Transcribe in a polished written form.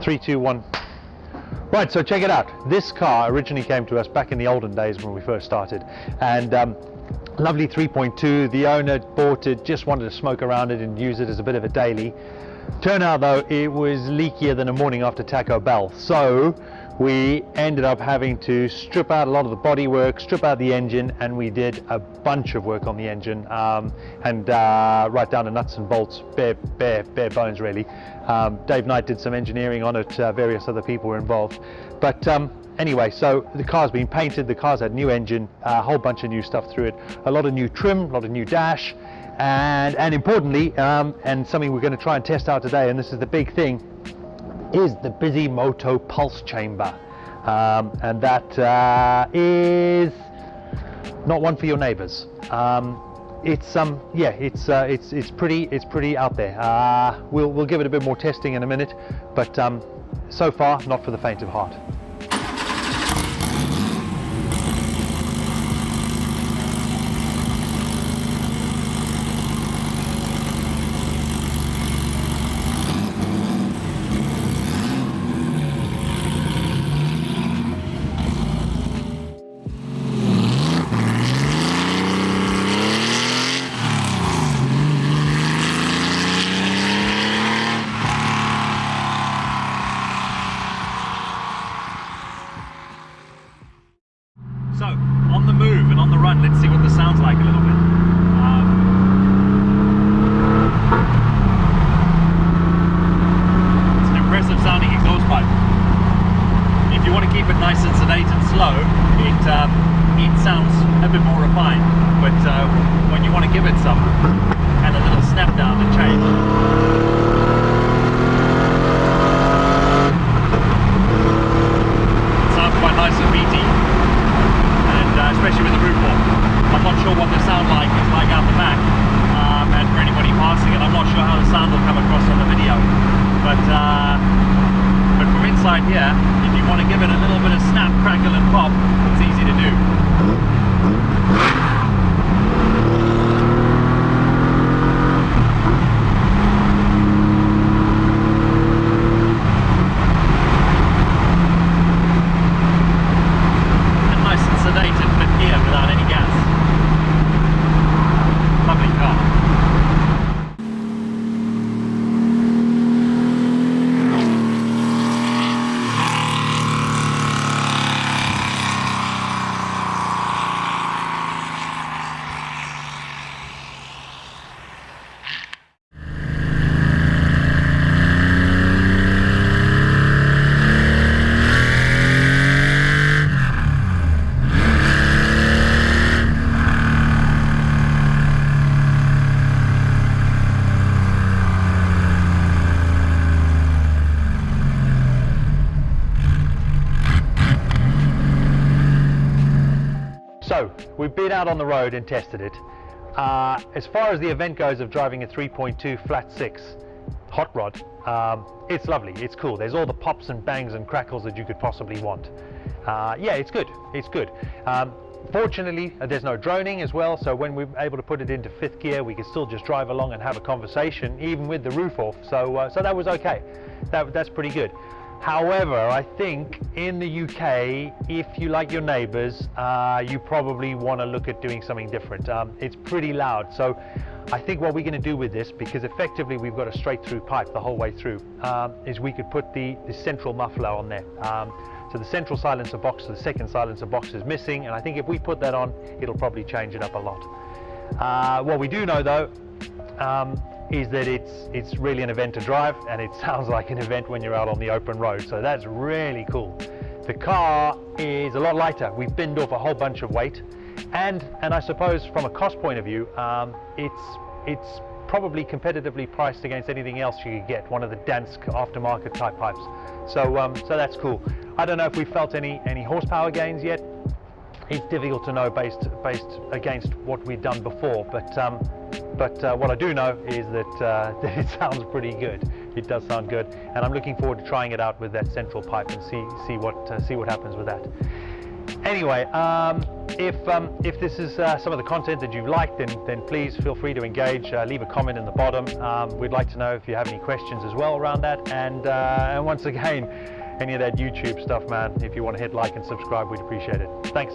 3, 2, 1. Right, so check it out. This car originally came to us back in the olden days when we first started, and lovely 3.2. The owner bought it, just wanted to smoke around it and use it as a bit of a daily. Turned out though it was leakier than a morning after Taco Bell, so we ended up having to strip out a lot of the bodywork, strip out the engine, and we did a bunch of work on the engine, and right down to nuts and bolts, bare bones really. Dave Knight did some engineering on it, various other people were involved, but anyway, so the car's been painted, the car's had new engine, a whole bunch of new stuff through it, a lot of new trim, a lot of new dash, and importantly, and something we're going to try and test out today, and this is the big thing, is the Bisimoto pulse chamber, and that is not one for your neighbors. It's pretty out there. We'll give it a bit more testing in a minute, but so far not for the faint of heart. So, on the move and on the run, let's see what this sounds like a little bit. It's an impressive sounding exhaust pipe. If you want to keep it nice and sedate and slow, it sounds a bit more refined. But when you want to give it some, and a little snap down and change. Sounds quite nice and meaty. Especially with the roof off. I'm not sure what the sound is like out the back, and for anybody passing it, I'm not sure how the sound will come across on the video. But from inside here, if you want to give it a little bit of snap, crackle and pop, it's easy to do. So, we've been out on the road and tested it. As far as the event goes of driving a 3.2 flat 6 hot rod, it's lovely, it's cool. There's all the pops and bangs and crackles that you could possibly want. Yeah, it's good, it's good. Fortunately, there's no droning as well, so when we're able to put it into 5th gear, we can still just drive along and have a conversation, even with the roof off, so that was okay. That's pretty good. However, I think in the UK, if you like your neighbours, you probably want to look at doing something different. It's pretty loud, so I think what we're going to do with this, because effectively we've got a straight through pipe the whole way through, is we could put the central muffler on there. So the central silencer box, the second silencer box is missing, and I think if we put that on, it'll probably change it up a lot. What we do know though, is that it's really an event to drive, and it sounds like an event when you're out on the open road, so that's really cool. The car is a lot lighter. We've binned off a whole bunch of weight, and I suppose from a cost point of view, it's probably competitively priced against anything else you could get, one of the Dansk aftermarket type pipes. So that's cool. I don't know if we felt any horsepower gains yet. It's difficult to know based against what we've done before, but what I do know is that it sounds pretty good. It does sound good, and I'm looking forward to trying it out with that central pipe and see what happens with that. Anyway, if this is some of the content that you've liked, then please feel free to engage. Leave a comment in the bottom. We'd like to know if you have any questions as well around that. And once again, any of that YouTube stuff, man, if you want to hit like and subscribe, we'd appreciate it. Thanks.